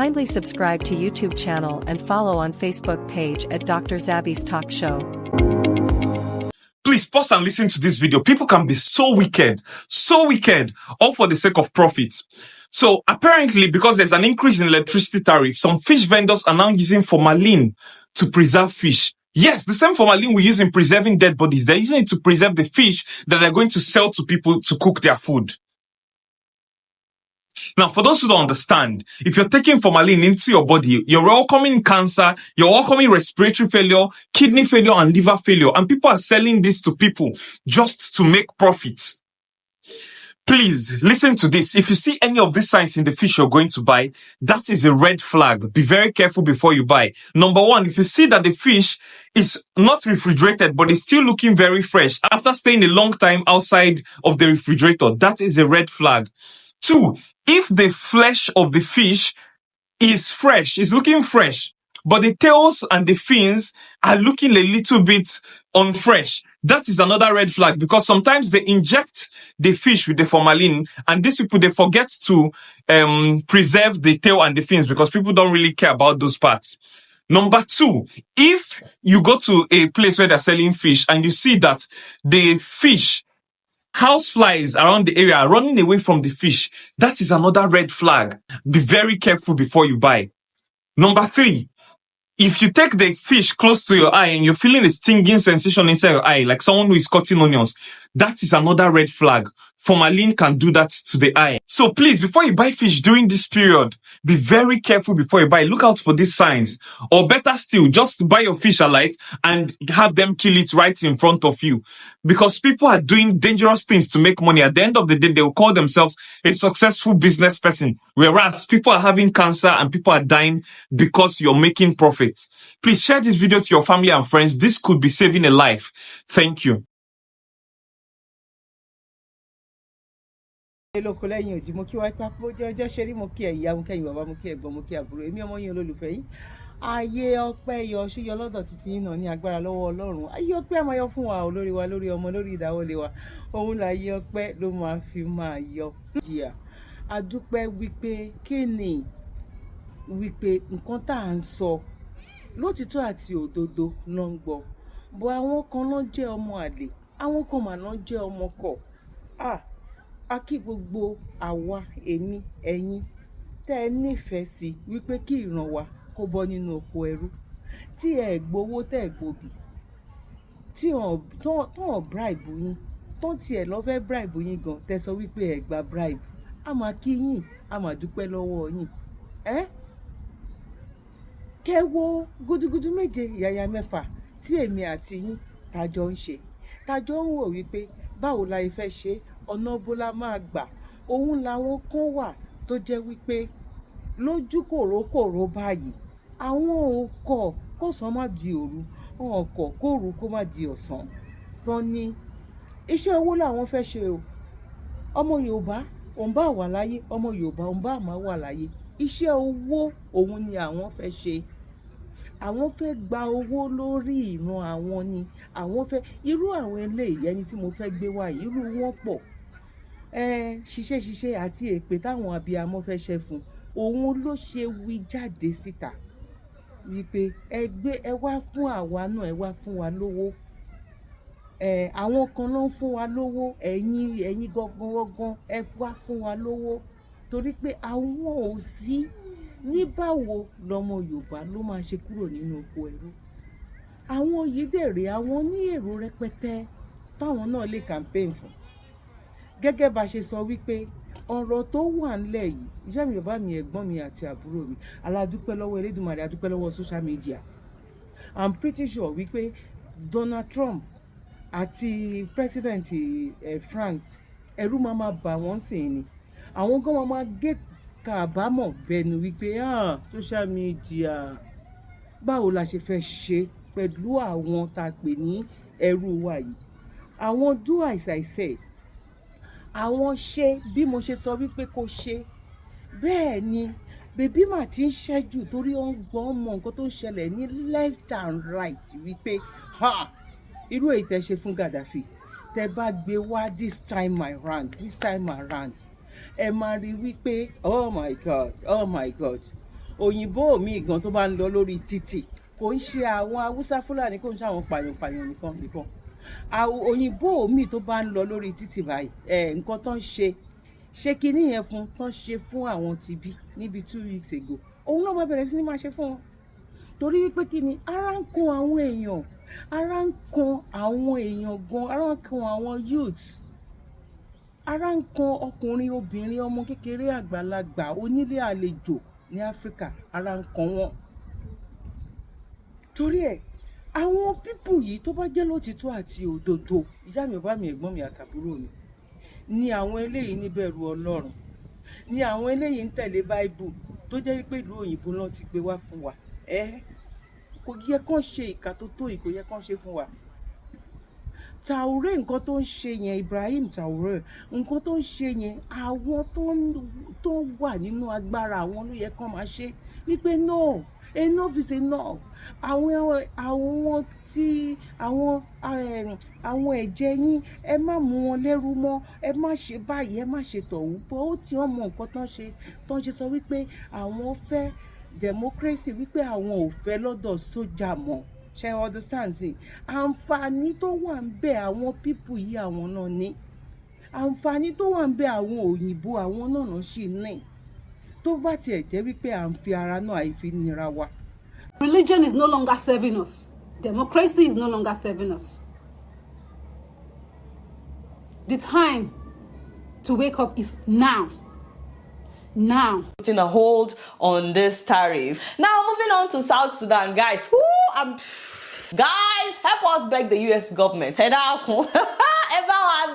Kindly subscribe to YouTube channel and follow on Facebook page at Dr. Zabby's Talk Show. Please pause and listen to this video. People can be so wicked, all for the sake of profit. So apparently, because there's an increase in electricity tariff, some fish vendors are now using formalin to preserve fish. Yes, the same formalin we use in preserving dead bodies. They're using it to preserve the fish that they're going to sell to people to cook their food. Now, for those who don't understand, if you're taking formalin into your body, you're welcoming cancer, you're welcoming respiratory failure, kidney failure, and liver failure. And people are selling this to people just to make profit. Please listen to this. If you see any of these signs in the fish you're going to buy, that is a red flag. Be very careful before you buy. Number one, if you see that the fish is not refrigerated, but is still looking very fresh after staying a long time outside of the refrigerator, that is a red flag. Two, if the flesh of the fish is fresh, is looking fresh, but the tails and the fins are looking a little bit unfresh, that is another red flag, because sometimes they inject the fish with the formalin, and these people, they forget to preserve the tail and the fins because people don't really care about those parts. Number two, if you go to a place where they're selling fish and you see that the fish, houseflies around the area are running away from the fish, that is another red flag. Be very careful before you buy. Number three, if you take the fish close to your eye and you're feeling a stinging sensation inside your eye, like someone who is cutting onions, that is another red flag. Formalin can do that to the eye. So please, before you buy fish during this period, be very careful before you buy. Look out for these signs. Or better still, just buy your fish alive and have them kill it right in front of you. Because people are doing dangerous things to make money. At the end of the day, they will call themselves a successful business person. Whereas people are having cancer and people are dying because you're making profits. Please share this video to your family and friends. This could be saving a life. Thank you. Lóko lẹ́yìn òdì mo kí wá pé ọjọ́ ṣe rí mo kí ẹ ìyá mo kẹ́yìn bàbá mo kí ẹ̀gbọ́n mo kí àbúrò èmi ọmọ yín olólùfẹ́ yín ayé ọpẹ́ yọ ṣúyọ lọ́dọ̀ títí yín náà ní agbára lọ́wọ́ Ọlọ́run ayé ọpẹ́ a máa yọ fún wa olórí wa lórí ọmọ lórí ìdáwọ́lé wa òun láyé ọpẹ́ ló máa fi máa yọ. Adúpẹ́ wípé kí ni wípé nǹkan tá à ń sọ lótìtọ́ àti òdodo ló ń gbọ́ bó àwọn kan ló jẹ́ ọmọ àlè àwọn kan mà ló jẹ́ ọmọ kọ̀ a kí gbogbo àwa èmi ẹ̀yin tẹ́ ẹ nífẹ̀ẹ́ sí wípé kí ìran wa kó bọ́ nínú oko ẹrú tí ẹ gbowó tẹ́ ẹ gbòbì tí tán bribe yín tán tiẹ̀ lọ́ fẹ́ bribe yín gan tẹ́ sọ wípé ẹ gba bribe a máa kí yín a máa dúpẹ́ lọ́wọ́ yín kẹ́ wo gúdúgúdú méje yàyà mẹ́fà tí èmi àti yín tájọ ń ṣe tájọ ń wò wípé báwo la fẹ́ ṣe ọ̀nà bó la máa gbà òun làwọn kan wà tó jẹ́ wípé lójú kòrókòró báyìí àwọn ò kọ̀ kọ́sàn má di òru wọn ò kọ̀ kóru kó má di ọ̀sán tán ní iṣẹ́ owó làwọn fẹ́ ṣe o ọmọ Yorùbá òun bá wà láyé ọmọ Yorùbá òun bá má wà láyé iṣẹ́ owó òun ni àwọn fẹ́ ṣe àwọn fẹ́ gba owó lórí ìran àwọn ni àwọn fẹ́ irú àwọn eléyìí ẹni tí mo fẹ́ gbé wá irú wọn pọ̀ ṣiṣẹ́ àti èpè táwọn abiyamọ fẹ́ ṣe fún òun ló ṣe wí jáde síta wípé ẹ wá fún àwa náà ẹ wá fún wa lówó àwọn kan ló ń fún wa lówó ẹ̀yin gangan ẹ wá fún wa lówó torí pé àwọn ò sí ní báwo lọmọ Yorùbá ló máa ṣe kúrò nínú oko ẹrú àwọn yìí dèrè àwọn ní èrò rẹpẹtẹ táwọn náà lè campaign fún gẹ́gẹ́ bá ṣe sọ wípé ọ̀rọ̀ tó wà ńlẹ̀ yìí ìyá mi bàbá mi ẹ̀gbọ́n mi àti àbúrò mi aládúpẹ́ lọ́wọ́ Elédùmarè adúpẹ́ lọ́wọ́ social media I'm pretty sure wípé Donald Trump àti president France ẹ̀rù máa bà wọ́n sìn ni àwọn gan máa gé kábàámọ̀ bẹnu wípé social media báwo la ṣe fẹ́ ṣe pẹ̀lú àwọn tá a pè ní ẹrú wa yìí àwọn do as I say àwọn ṣe bí mo ṣe sọ wípé kò ṣe bẹ́ẹ̀ ni bèbí mà ti ń ṣẹ́jù torí ó ń gbọ́n mọ nǹkan tó ń ṣẹlẹ̀ ní left and right wípé irú èyí tẹ́ ṣe fún Gaddafi tẹ́ bá gbé wá this time around ẹ máa rí wípé oh my god òyìnbó mi gan tó bá ń lọ lórí títì kò ń ṣe àwọn haúsá fúlàní kò ń ṣe àwọn pààyàn nìkan òyìnbó mi tó bá ń lọ lórí títì báyìí nǹkan tó ń ṣe kinní yẹn fún tó ń ṣe fún àwọn tibí níbi 2 weeks ago òun náà máa bẹ̀rẹ̀ sí ní máa ṣe fún wọn torí wípé kí ni ara ń kan àwọn èèyàn gan ara ń kan àwọn youths ara ń kan ọkùnrin obìnrin ọmọ kékeré àgbàlagbà onílé àlejò ní Áfíríkà ara ń kan wọn torí ẹ̀ àwọn pípù yìí tó bá jẹ́ lótìtọ́ àti òdodo ìyá mi bàbá mi ẹ̀gbọ́n mi àtàbúrò mi ni àwọn eléyìí níbẹ̀rù Ọlọ́run ni àwọn eléyìí ń tẹ̀lé báíbù tó jẹ́ pé ìlú òyìnbó náà ti gbé wá fún wa kò yẹ kán ṣe ìkà tó tó yìí kò yẹ kán ṣe fún wa Traoré nǹkan tó ń ṣe yẹn Ibrahim Traoré nǹkan tó ń ṣe yẹn àwọn tó wà nínú agbára àwọn ló yẹ kán máa ṣe wípé no enough is enough àwọn ẹ̀jẹ̀ yín ẹ má mú wọn lẹ́rú mọ́ ẹ má ṣe báyìí ẹ má ṣe tọ̀hún bó ó tí wọ́n mọ nǹkan tó ń ṣe sọ wípé àwọn fẹ́ democracy wípé àwọn ò fẹ́ lọ́dọ̀ sójà mọ́ ṣe understand sí àǹfààní tó wà ń bẹ àwọn pípù yìí àwọn náà ní àǹfààní tó wà ń bẹ àwọn òyìnbó àwọn náà sì ní tó bá tiẹ̀ jẹ́ wípé à ń fi ara náà àìfi nira wa. Religion is no longer serving us. Democracy is no longer serving us. The time to wake up is now. Now. Putting a hold on this tariff. Now, moving on to South Sudan, guys. Guys, help us beg the US government. Everyone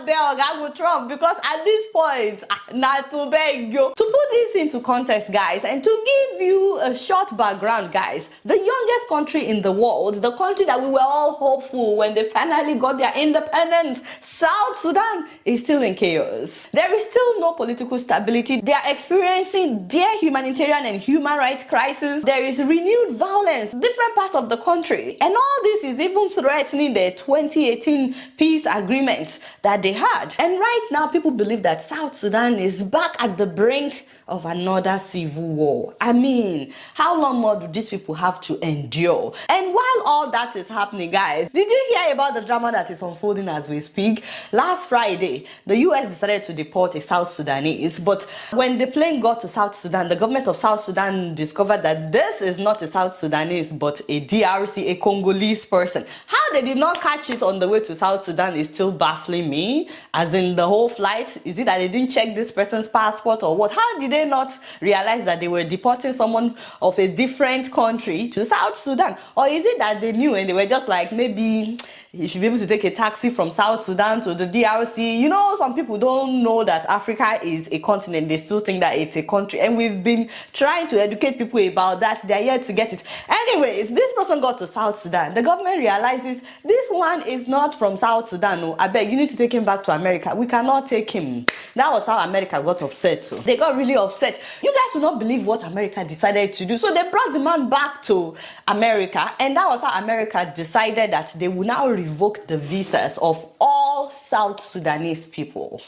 beg Trump because at this point, not to beg you. To put this into context, guys, and to give you a short background, guys, the youngest country in the world, the country that we were all hopeful when they finally got their independence, South Sudan, is still in chaos. There is still no political stability. They are experiencing their humanitarian and human rights crisis. There is renewed violence in different parts of the country. And all this is even threatening the 2018 peace agreement that they had. And right now, people believe that South Sudan is back at the brink of another civil war. I mean, how long more do these people have to endure? And while all that is happening, guys, did you hear about the drama that is unfolding as we speak? Last Friday, the US decided to deport a South Sudanese, but when the plane got to South Sudan, the government of South Sudan discovered that this is not a South Sudanese, but a DRC, a Congolese person. How they did not catch it on the way to South Sudan is still baffling me. As in the whole flight, is it that they didn't check this person's passport or what? How did they not realize that they were deporting someone of a different country to South Sudan? Or is it that they knew and they were just like, maybe you should be able to take a taxi from South Sudan to the DRC? You know, some people don't know that Africa is a continent. They still think that it's a country. And we've been trying to educate people about that. They're yet to get it. Anyways, this person got to South Sudan. The government realizes this one is not from South Sudan. No, I beg, you need to take him back to America. We cannot take him. That was how America got upset. So they got really upset. You guys will not believe what America decided to do. So they brought the man back to America. And that was how America decided that they will now revoke the visas of all South Sudanese people.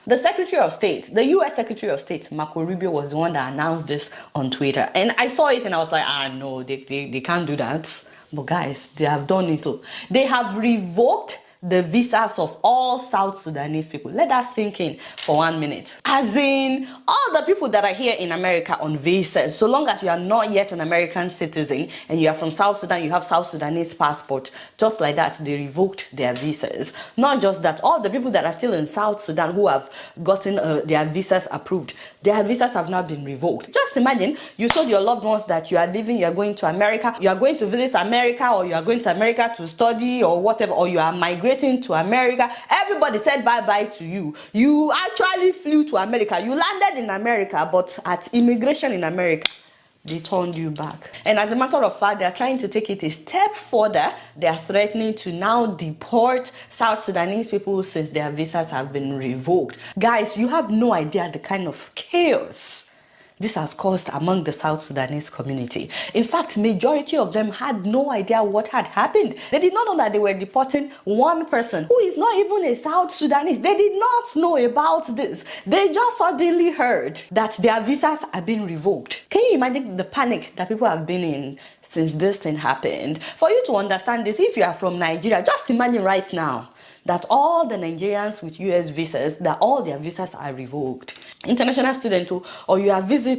The Secretary of State, the US Secretary of State, Marco Rubio, was the one that announced this on Twitter. And I saw it and I was like, no, they can't do that. But guys, they have done it too. They have revoked the visas of all South Sudanese people. Let that sink in for 1 minute. As in, all the people that are here in America on visas, so long as you are not yet an American citizen and you are from South Sudan, you have South Sudanese passport, just like that, they revoked their visas. Not just that, all the people that are still in South Sudan who have gotten their visas approved, their visas have now been revoked. Just imagine, you told your loved ones that you are leaving, you are going to America, you are going to visit America, or you are going to America to study or whatever, or you are migrating to America. Everybody said bye-bye to you. You actually flew to America. You landed in America, but at immigration in America, they turned you back. And as a matter of fact, they're trying to take it a step further. They're threatening to now deport South Sudanese people since their visas have been revoked. Guys, you have no idea the kind of chaos this has caused among the South Sudanese community. In fact, majority of them had no idea what had happened. They did not know that they were deporting one person who is not even a South Sudanese. They did not know about this. They just suddenly heard that their visas are being revoked. Can you imagine the panic that people have been in since this thing happened? For you to understand this, if you are from Nigeria, just imagine right now that all the Nigerians with US visas, that all their visas are revoked. International student, or you are visiting,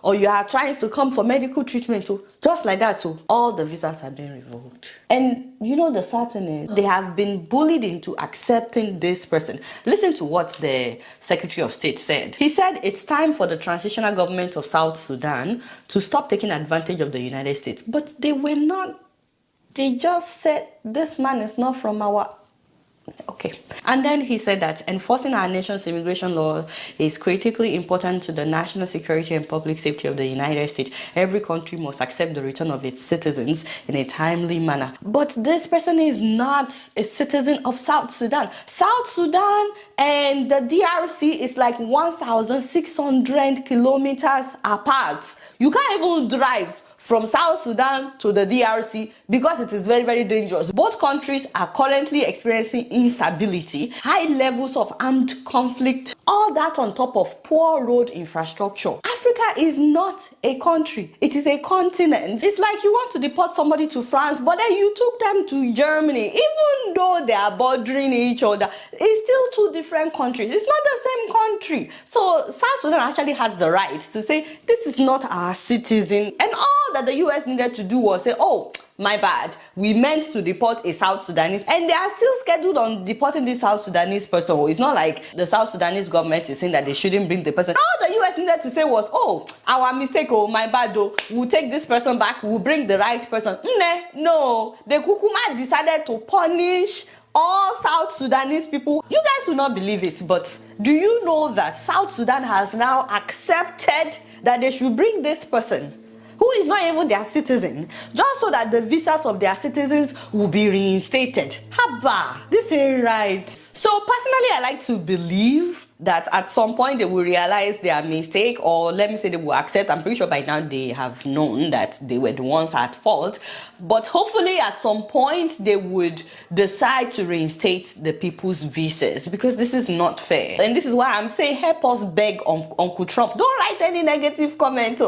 or you are trying to come for medical treatment, just like that, all the visas are being revoked. And you know the sad thing is, they have been bullied into accepting this person. Listen to what the Secretary of State said. He said it's time for the transitional government of South Sudan to stop taking advantage of the United States. But they were not. They just said, this man is not from our... Okay. And then he said that enforcing our nation's immigration law is critically important to the national security and public safety of the United States. Every country must accept the return of its citizens in a timely manner. But this person is not a citizen of South Sudan. South Sudan and the DRC is like 1,600 kilometers apart. You can't even drive from South Sudan to the DRC because it is very, very dangerous. Both countries are currently experiencing instability, high levels of armed conflict, all that on top of poor road infrastructure. Africa is not a country, it is a continent. It's like you want to deport somebody to France, but then you took them to Germany. Even though they are bordering each other, it's still two different countries. It's not the same country. So South Sudan actually has the right to say, this is not our citizen. And all that the US needed to do was say, oh, my bad, we meant to deport a South Sudanese, and they are still scheduled on deporting this South Sudanese person. It's not like the South Sudanese government is saying that they shouldn't bring the person. All the US needed to say was, oh, our mistake, oh, my bad, oh, we'll take this person back, we'll bring the right person. No, the Kukuma decided to punish all South Sudanese people. You guys will not believe it, but do you know that South Sudan has now accepted that they should bring this person, who is not even their citizen, just so that the visas of their citizens will be reinstated? Haba, this ain't right. So personally, I like to believe that at some point they will realize their mistake, or let me say they will accept. I'm pretty sure by now they have known that they were the ones at fault, but hopefully at some point they would decide to reinstate the people's visas, because this is not fair. And this is why I'm saying, help us beg Uncle Trump. Don't write any negative comment.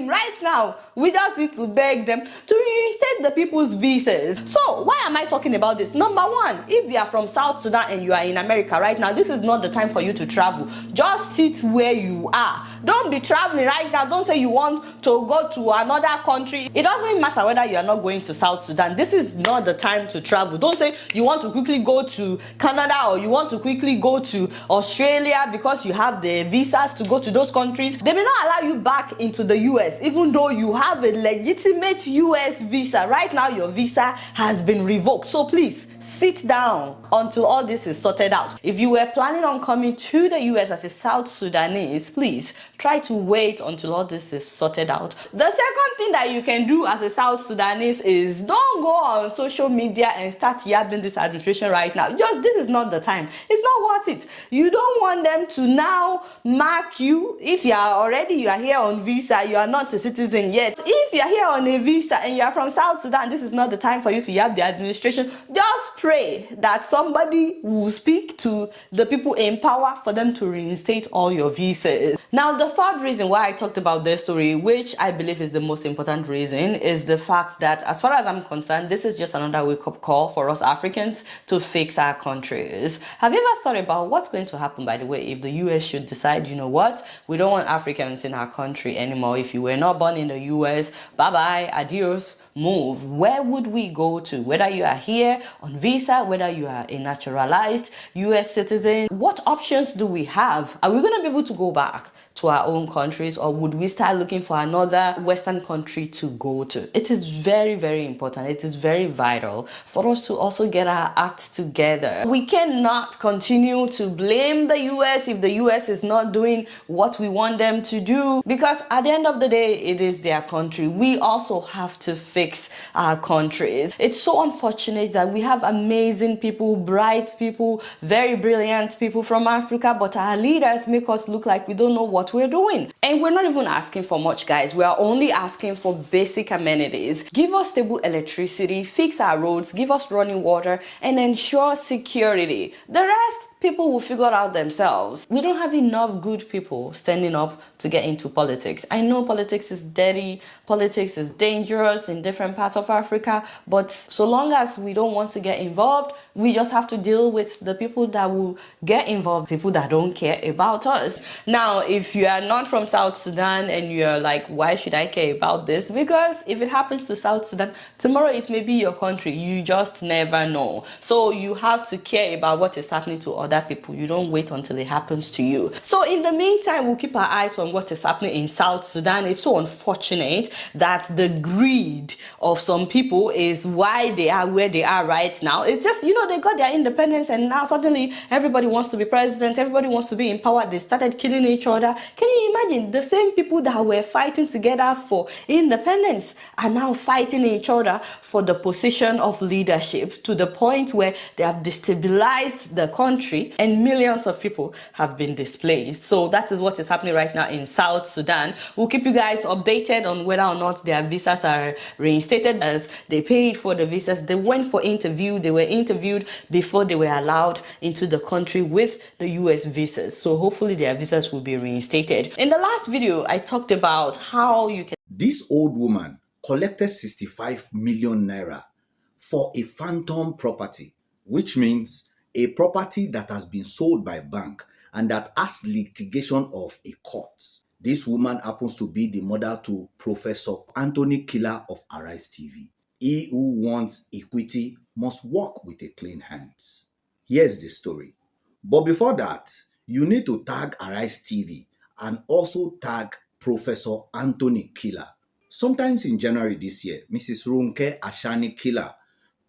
Right now, we just need to beg them to reinstate the people's visas. So why am I talking about this? Number one, if you are from South Sudan and you are in America right now, this is not the time for you to travel. Just sit where you are. Don't be traveling right now. Don't say you want to go to another country. It doesn't matter whether you are not going to South Sudan. This is not the time to travel. Don't say you want to quickly go to Canada, or you want to quickly go to Australia because you have the visas to go to those countries. They may not allow you back into the US, even though you have a legitimate US visa. Right now, your visa has been revoked. So please, sit down until all this is sorted out. If you were planning on coming to the US as a South Sudanese, please try to wait until all this is sorted out. The second thing that you can do as a South Sudanese is don't go on social media and start yapping this administration right now. Just, this is not the time. It's not worth it. You don't want them to now mark you. If you are here on visa, you are not a citizen yet. If you are here on a visa and you are from South Sudan, this is not the time for you to yap the administration. Just pray that somebody will speak to the people in power for them to reinstate all your visas. Now, the third reason why I talked about this story, which I believe is the most important reason, is the fact that, as far as I'm concerned, this is just another wake-up call for us Africans to fix our countries. Have you ever thought about what's going to happen, by the way, if the US should decide, you know what, we don't want Africans in our country anymore. If you were not born in the US, bye-bye, adios, move. Where would we go to? Whether you are here on visa, whether you are a naturalized US citizen, what options do we have? Are we going to be able to go back to our own countries, or would we start looking for another Western country to go to? It is very, very important. It is very vital for us to also get our act together. We cannot continue to blame the US if the US is not doing what we want them to do, because at the end of the day, it is their country. We also have to fix our countries. It's so unfortunate that we have amazing people, bright people, very brilliant people from Africa, but our leaders make us look like we don't know what what we're doing. And we're not even asking for much, guys. We are only asking for basic amenities. Give us stable electricity, fix our roads, give us running water, and ensure security. The rest, people will figure out themselves. We don't have enough good people standing up to get into politics. I know politics is dirty, politics is dangerous in different parts of Africa, but so long as we don't want to get involved, we just have to deal with the people that will get involved, people that don't care about us. Now, if you are not from South Sudan and you're like, why should I care about this? Because if it happens to South Sudan, tomorrow it may be your country. You just never know. So you have to care about what is happening to other people. You don't wait until it happens to you. So in the meantime, we'll keep our eyes on what is happening in South Sudan. It's so unfortunate that the greed of some people is why they are where they are right now. It's just, you know, they got their independence and now suddenly everybody wants to be president, everybody wants to be in power. They started killing each other. Can you imagine? The same people that were fighting together for independence are now fighting each other for the position of leadership, to the point where they have destabilized the country and millions of people have been displaced. So that is what is happening right now in South Sudan. We'll keep you guys updated on whether or not their visas are reinstated, as they paid for the visas. They went for interview. They were interviewed before they were allowed into the country with the US visas. So hopefully their visas will be reinstated. In the last video, I talked about how you can... This old woman collected 65 million naira for a phantom property, which means a property that has been sold by bank and that has litigation of a court. This woman happens to be the mother to Professor Anthony Killer of Arise TV. He who wants equity must walk with a clean hands. Here's the story. But before that, you need to tag Arise TV and also tag Professor Anthony Killer. Sometimes in January this year, Mrs. Ronke Ashani Killer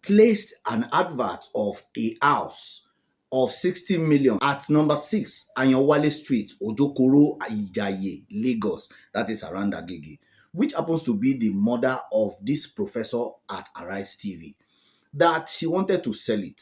placed an advert of a house of 60 million at number 6 Anyawale Street, Ojokoro, Ijaye, Lagos. That is around Agege, which happens to be the mother of this professor at Arise TV, that she wanted to sell it.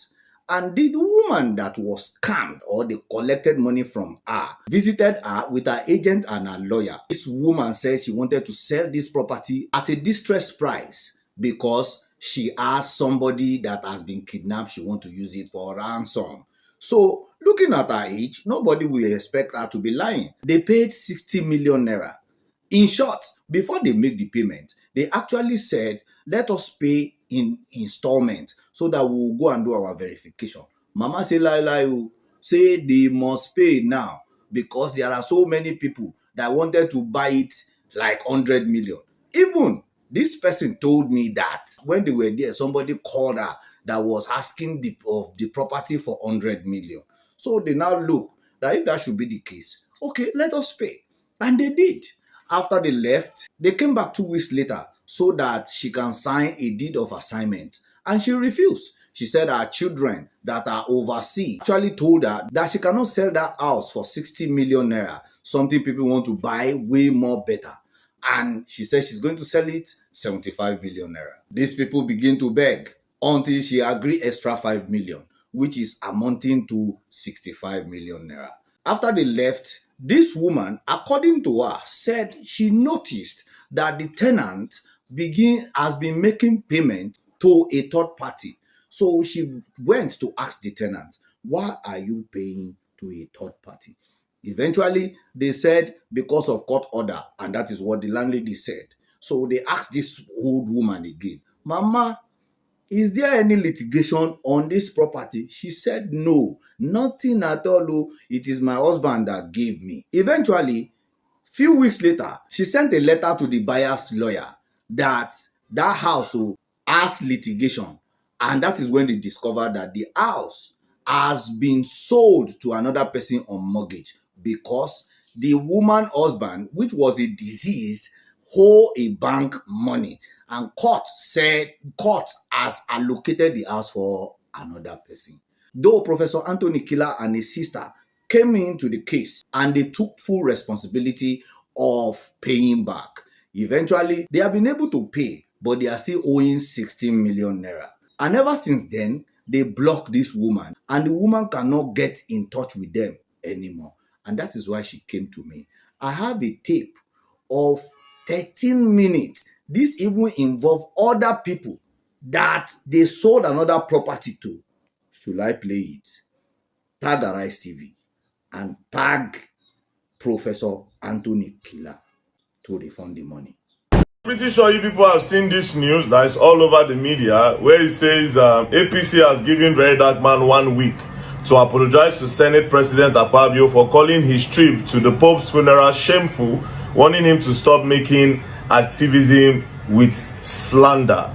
And the woman that was scammed, or they collected money from her, visited her with her agent and her lawyer. This woman said she wanted to sell this property at a distressed price because she has somebody that has been kidnapped. She wants to use it for ransom. So, looking at her age, nobody will expect her to be lying. They paid 60 million naira. In short, before they make the payment, they actually said, let us pay in installment so that we will go and do our verification. Mama say, say they must pay now because there are so many people that wanted to buy it like 100 million. Even this person told me that when they were there, somebody called her that was asking of the property for 100 million. So they now look that if that should be the case, okay, let us pay. And they did. After they left, they came back 2 weeks later so that she can sign a deed of assignment. And she refused. She said her children that are overseas actually told her that she cannot sell that house for 60 million naira, something people want to buy way more better. And she said she's going to sell it 75 million naira. These people begin to beg until she agreed extra 5 million, which is amounting to 65 million naira. After they left, this woman, according to her, said she noticed that the tenant has been making payment to a third party. So she went to ask the tenant, why are you paying to a third party? Eventually, they said because of court order, and that is what the landlady said. So they asked this old woman again, Mama, is there any litigation on this property? She said, no, nothing at all. It is my husband that gave me. Eventually, few weeks later, she sent a letter to the buyer's lawyer that house has litigation. And that is when they discovered that the house has been sold to another person on mortgage because the woman's husband, which was a deceased, owed a bank money. And court has allocated the house for another person. Though Professor Anthony Killer and his sister came into the case and they took full responsibility of paying back. Eventually, they have been able to pay, but they are still owing 16 million naira. And ever since then, they blocked this woman, and the woman cannot get in touch with them anymore. And that is why she came to me. I have a tape of 13 minutes. This even involve other people that they sold another property to. Should I play it? Tag Arise TV and tag Professor Anthony Pillar to refund the money. Pretty sure you people have seen this news that is all over the media where it says APC has given Very Dark Man 1 week to apologize to Senate President Akpabio for calling his trip to the Pope's funeral shameful, warning him to stop making activism with slander.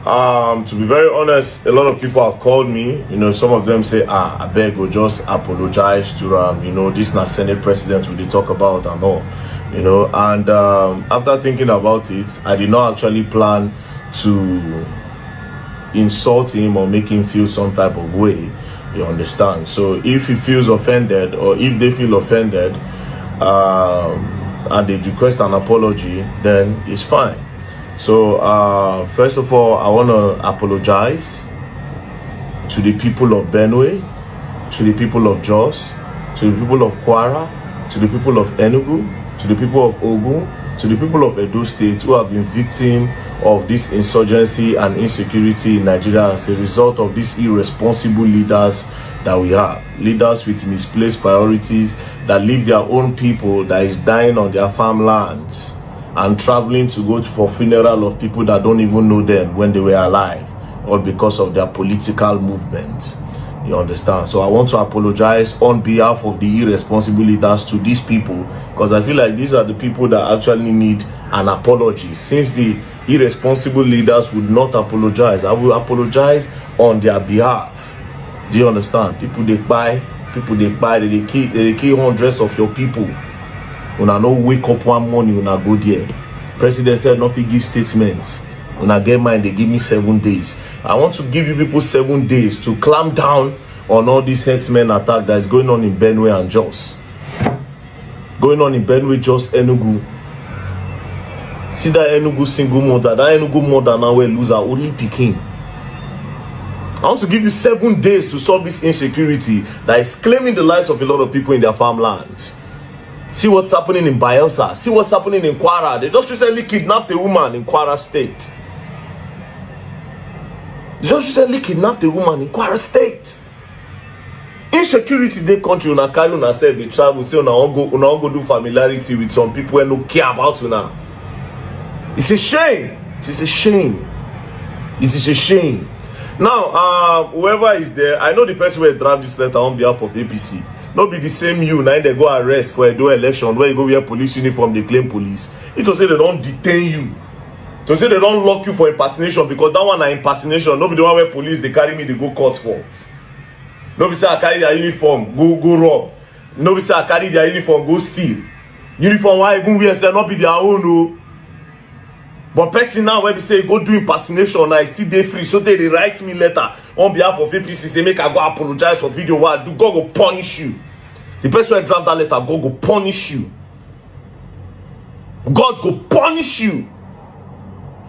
To be very honest, a lot of people have called me, some of them say, I beg you, just apologize to this not Senate President we talk about and all, and after thinking about it, I did not actually plan to insult him or make him feel some type of way, you understand? So if he feels offended or if they feel offended and they request an apology, then it's fine. So first of all, I want to apologize to the people of Benue, to the people of Jos, to the people of Kwara, to the people of Enugu, to the people of Ogun, to the people of Edo State who have been victim of this insurgency and insecurity in Nigeria as a result of these irresponsible leaders that we have. Leaders with misplaced priorities that leave their own people that is dying on their farmlands and traveling to go for funeral of people that don't even know them when they were alive, all because of their political movement. You understand? So I want to apologize on behalf of the irresponsible leaders to these people, because I feel like these are the people that actually need an apology. Since the irresponsible leaders would not apologize, I will apologize on their behalf. Do you understand? People they buy, they kill hundreds of your people. Una no wake up one morning, una go there. President said nothing give statements. Una get mine, they give me 7 days. I want to give you people 7 days to clamp down on all these headsmen attack that is going on in Benue and Jos. Going on in Benue, Jos, Enugu. See that Enugu single mother, that Enugu mother now will lose her only Peking. I want to give you 7 days to stop this insecurity that is claiming the lives of a lot of people in their farmlands. See what's happening in Bayelsa. See what's happening in Kwara. They just recently kidnapped a woman in Kwara State. Insecurity in the country, una carry una self dey travel, say una go do familiarity with some people who don't care about una. It's a shame. It is a shame. It is a shame. Now, whoever is there, I know the person who draft this letter on behalf of APC. Not be the same you, now they go arrest for a do election, where you go wear police uniform, they claim police. It will say they don't detain you. To say they don't lock you for impersonation, because that one are impersonation. Nobody want where police they carry me, they go court for. Nobody say I carry their uniform, go rob. Nobody say I carry their uniform, go steal. Uniform why even we say not be their own, no. But person now where we say go do impersonation, now still day free. So they write me letter on behalf of APC, say make I go apologize for video what I do. God go punish you. The person who draft that letter, God go punish you. God go punish you.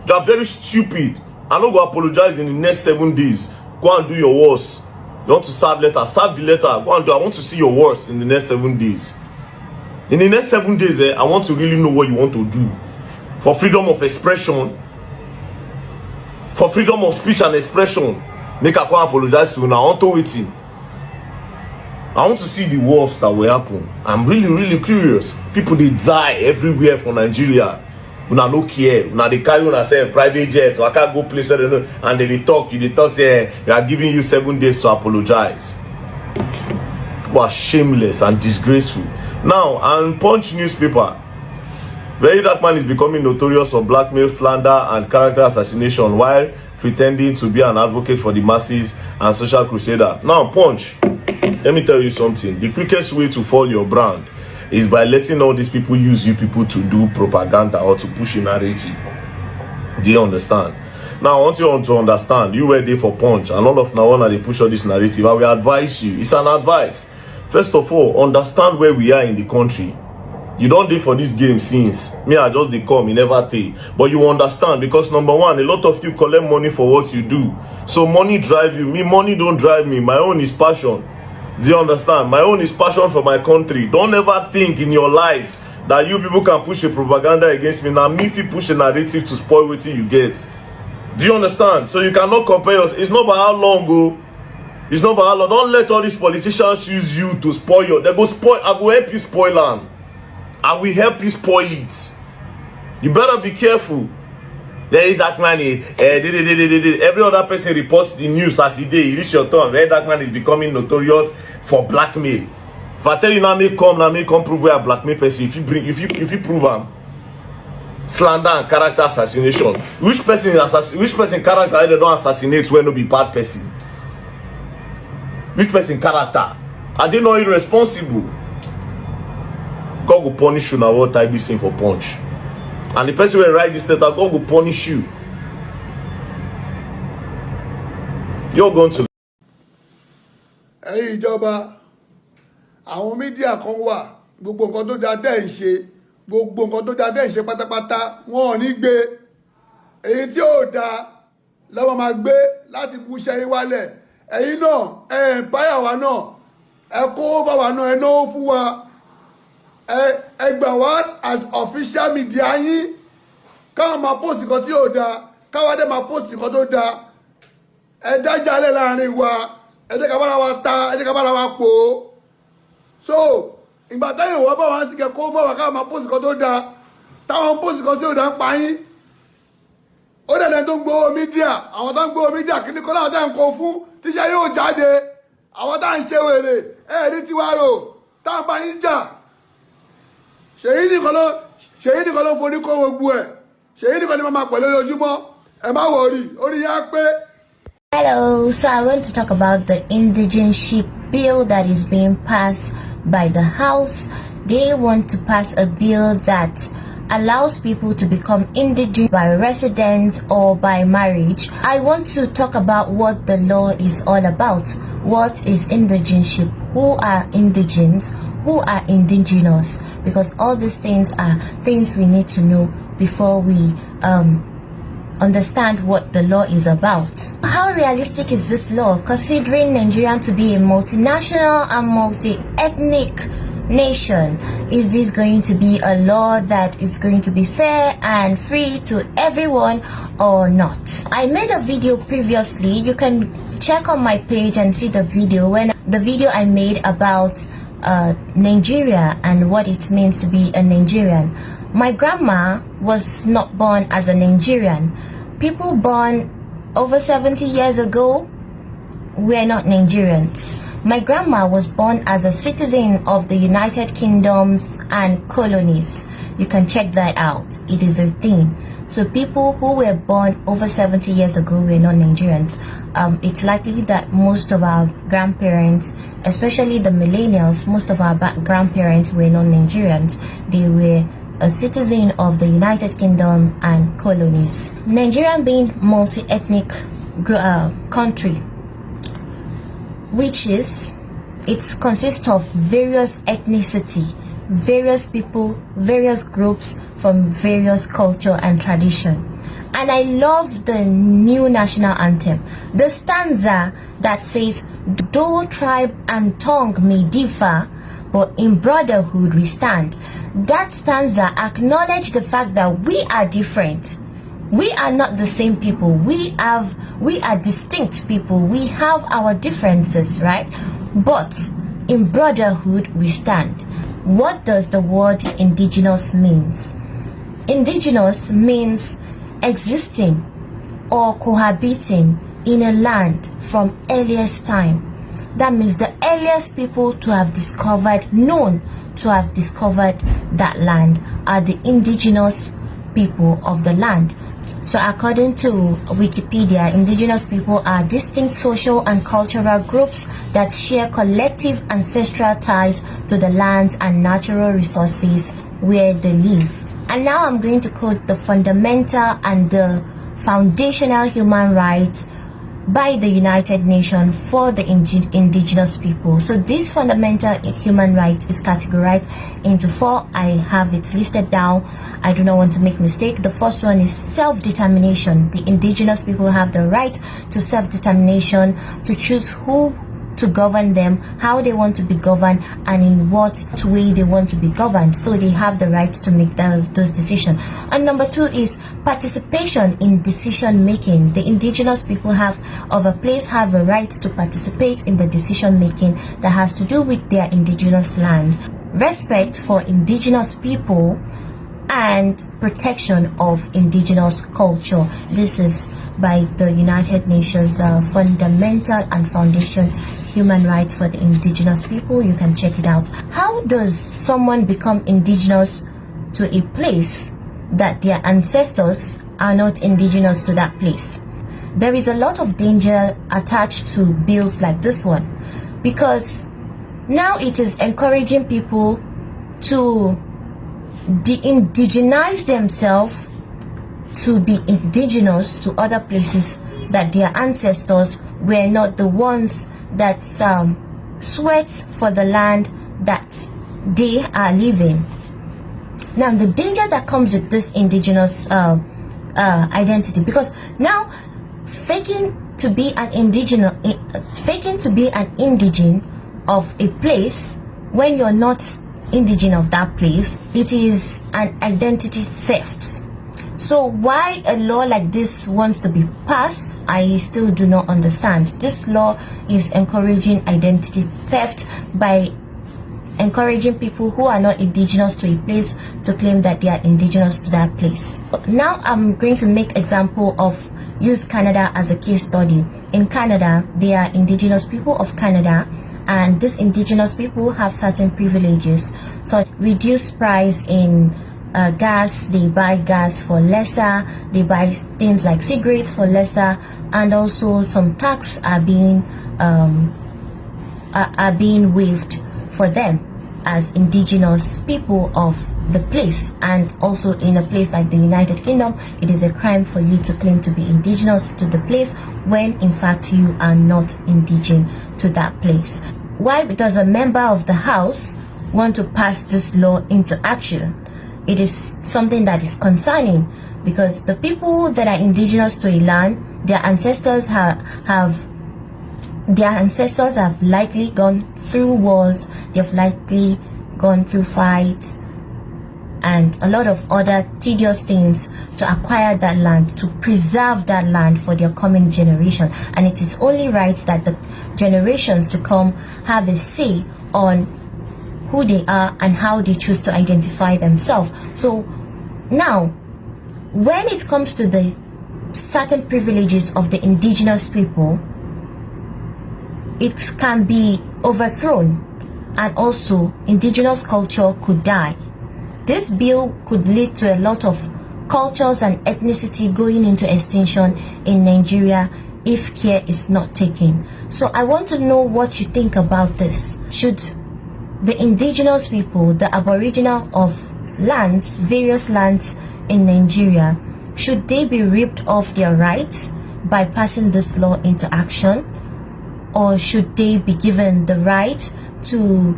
You are very stupid. I don't go apologize in the next 7 days. Go and do your worst. You want to serve letter, serve the letter. Go and do. I want to see your worst in the next 7 days. In the next 7 days, I want to really know what you want to do. For freedom of expression, for freedom of speech and expression, make I come apologize to you now. I want to waiting. I want to see the worst that will happen. I'm really curious. People they die everywhere for Nigeria. Una no care. Una they carry una say private jets. So I can't go place and they talk. You talk say they are giving you 7 days to apologize. Wow, shameless and disgraceful. Now, and Punch newspaper. Very Dark Man is becoming notorious for blackmail, slander, and character assassination while pretending to be an advocate for the masses and social crusader. Now, Punch, let me tell you something. The quickest way to fall your brand is by letting all these people use you people to do propaganda or to push a narrative. Do you understand? Now, I want you to understand, you were there for Punch, and all of now on they push all this narrative. I will advise you. It's an advice. First of all, understand where we are in the country. You don't do for this game since. Me, I just come, you never take. But you understand, because number one, a lot of you collect money for what you do. So money drive you. Me, money don't drive me. My own is passion. Do you understand? My own is passion for my country. Don't ever think in your life that you people can push a propaganda against me. Now, me if you push a narrative to spoil what you get. Do you understand? So you cannot compare us. It's not by how long go. It's not by how long. Don't let all these politicians use you to spoil your. They go spoil. I will help you spoil them. I will help you spoil it. You better be careful. There is that man. Every other person reports the news as he did. You reach your turn. That man is becoming notorious for blackmail. If I tell you now, me come prove where a blackmail person. If you prove him, slander and character assassination. Which person character they don't assassinate when no be bad person? Which person character? Are they not irresponsible? God will punish you now. What I be saying for punch. And the person will write this letter, God will punish you. You're going to. Ẹ̀yin ìjọba, àwọn mídíà kan wà, gbogbo nǹkan tó dáa dẹ́ ń ṣe, gbogbo nǹkan tó dáa dẹ́ ń ṣe pátápátá, wọn ò ní gbé. Èyí tí ò dáa lọ́wọ́ máa gbé láti mú iṣẹ́ yín wálẹ̀. Ẹ̀yin náà, ẹ̀ báyà wa náà, ẹ kó fáwa náà, ẹ náwó fún wa. Ẹ gbà wá as official media yín. Káwọn máa post nǹkan tí ò dáa, káwọn dé máa post nǹkan tó dáa. Ẹ dájálẹ̀ láàrin wa. Ẹ jẹ́ ká bára wa ta, ẹ jẹ́ ká bára wa pò ó. So ìgbà táyìn wọ́n bá wá sí kẹ́kọ̀ọ́ fọwọ́ káwọn máa post nǹkan tó dáa, táwọn post nǹkan tí ò dáa ń pa yín. Ó dẹ̀dẹ̀ tó ń gbowó mídíà, àwọn tó ń gbowó mídíà kí ní kọ́ láwọn tá ń kó fún tíṣẹ́ yóò jáde. Àwọn tá ń ṣe wèrè, ẹ̀ẹ́dí tiwa rò, tá ń bá yín jà. Ṣèyí nìkan ló forí kó gbogbo ẹ̀. Ṣèyí nìkan ni mo máa pẹ̀lú lójúmọ́. Ẹ má wọrí, orí yá pé. Hello, so I want to talk about the indigenship bill that is being passed by the House. They want to pass a bill that allows people to become indigent by residence or by marriage. I want to talk about what the law is all about. What is indigenship? Who are indigents? Who are indigenous? Because all these things are things we need to know before we understand what the law is about. How realistic is this law, considering Nigeria to be a multinational and multi-ethnic nation? Is this going to be a law that is going to be fair and free to everyone or not? I made a video previously. You can check on my page and see the video I made about Nigeria and what it means to be a Nigerian. My grandma was not born as a Nigerian. People born over 70 years ago were not Nigerians. My grandma was born as a citizen of the United Kingdoms and colonies. You can check that out. It is a thing. So people who were born over 70 years ago were not Nigerians. It's likely that most of our grandparents, especially the millennials, most of our grandparents were not Nigerians. They were a citizen of the United Kingdom and colonies. Nigeria being multi-ethnic country, which is, it consists of various ethnicity, various people, various groups from various culture and tradition. And I love the new national anthem, the stanza that says, though tribe and tongue may differ, but in brotherhood we stand. That stanza acknowledges the fact that we are different. We are not the same people. We are distinct people. We have our differences, right? But in brotherhood we stand. What does the word indigenous means? Indigenous means existing or cohabiting in a land from earliest time. That means the earliest people to have discovered, known to have discovered that land are the indigenous people of the land. So according to Wikipedia, indigenous people are distinct social and cultural groups that share collective ancestral ties to the lands and natural resources where they live. And now I'm going to quote the fundamental and the foundational human rights by the United Nations for the indigenous people. So this fundamental human right is categorized into 4. I have it listed down. I do not want to make mistake. The first one is self-determination. The indigenous people have the right to self-determination, to choose who to govern them, how they want to be governed, and in what way they want to be governed. So they have the right to make those decisions. And number 2 is participation in decision making. The indigenous people of a place have a right to participate in the decision making that has to do with their indigenous land. Respect for indigenous people and protection of indigenous culture. This is by the United Nations Fundamental and Foundation Human Rights for the Indigenous People. You can check it out. How does someone become indigenous to a place that their ancestors are not indigenous to that place? There is a lot of danger attached to bills like this one, because now it is encouraging people to de-indigenize themselves, to be indigenous to other places that their ancestors were not the ones that sweat for the land that they are living. Now, the danger that comes with this indigenous identity, because now faking to be an indigene of a place when you're not indigene of that place, it is an identity theft. So why a law like this wants to be passed, I still do not understand. This law is encouraging identity theft by encouraging people who are not indigenous to a place to claim that they are indigenous to that place. Now I'm going to make use Canada as a case study. In Canada, there are indigenous people of Canada, and these indigenous people have certain privileges. So reduced price in gas, they buy gas for lesser, they buy things like cigarettes for lesser, and also some tax are being waived for them as indigenous people of the place. And also in a place like the United Kingdom, it is a crime for you to claim to be indigenous to the place when in fact you are not indigenous to that place. Why? Because a member of the House want to pass this law into action. It is something that is concerning, because the people that are indigenous to a land, their ancestors have likely gone through wars, they have likely gone through fights and a lot of other tedious things to acquire that land, to preserve that land for their coming generation. And it is only right that the generations to come have a say on who they are and how they choose to identify themselves. So now, when it comes to the certain privileges of the indigenous people, it can be overthrown, and also indigenous culture could die. This bill could lead to a lot of cultures and ethnicity going into extinction in Nigeria if care is not taken. So I want to know what you think about this. Should the indigenous people, the aboriginal of lands, various lands in Nigeria, should they be ripped of their rights by passing this law into action? Or should they be given the right to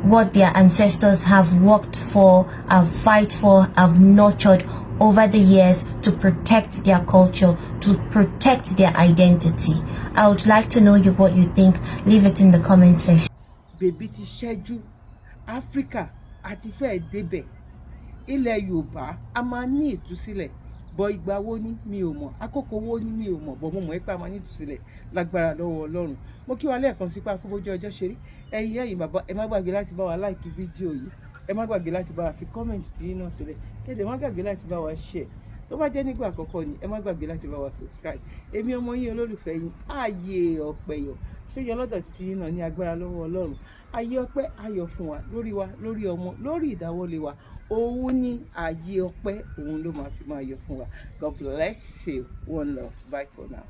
what their ancestors have worked for, have fight for, have nurtured over the years to protect their culture, to protect their identity? I would like to know what you think. Leave it in the comment section. Bèbí ti ṣẹ́jú Áfíríkà àti fẹ́ẹ̀ débẹ̀. Ilẹ̀ Yorùbá a máa ní ìtúsílẹ̀, bọ̀ ìgbà wo ni mi ò mọ̀, àkókò wo ni mi ò mọ̀, bọ̀ mo mọ̀ pé a máa ní ìtúsílẹ̀ lágbára lọ́wọ́ Ọlọ́run. Mo kí wa lẹ́ẹ̀kan sí pé akóbójú ọjọ́ ṣe rí. Ẹ̀yin bàbá, ẹ má gbàgbé láti bá wa like fídíò yìí, ẹ má gbàgbé láti bá wa fi comment tí yín náà sílẹ̀, kéde má gbàgbé láti bá wa share. Tó bá jẹ́ nígbà àkọ́kọ́ ni, ẹ má gbàgbé láti bá wa subscribe. Èmi ọmọ yín olólùfẹ́ yín, Ààyè Ọ̀pẹ̀yọ̀, ṣóyọ lọ́dọ̀ títí yín náà ní agbára lọ́wọ́ Ọlọ́run. Ààyè ọpẹ́ ayọ̀ fún wa, lórí ọmọ, lórí ìdáwọ́lé wa. Òun ní ààyè ọpẹ́, òun ló máa fi máa yọ̀ fún wa. God bless you. One love. Bye for now.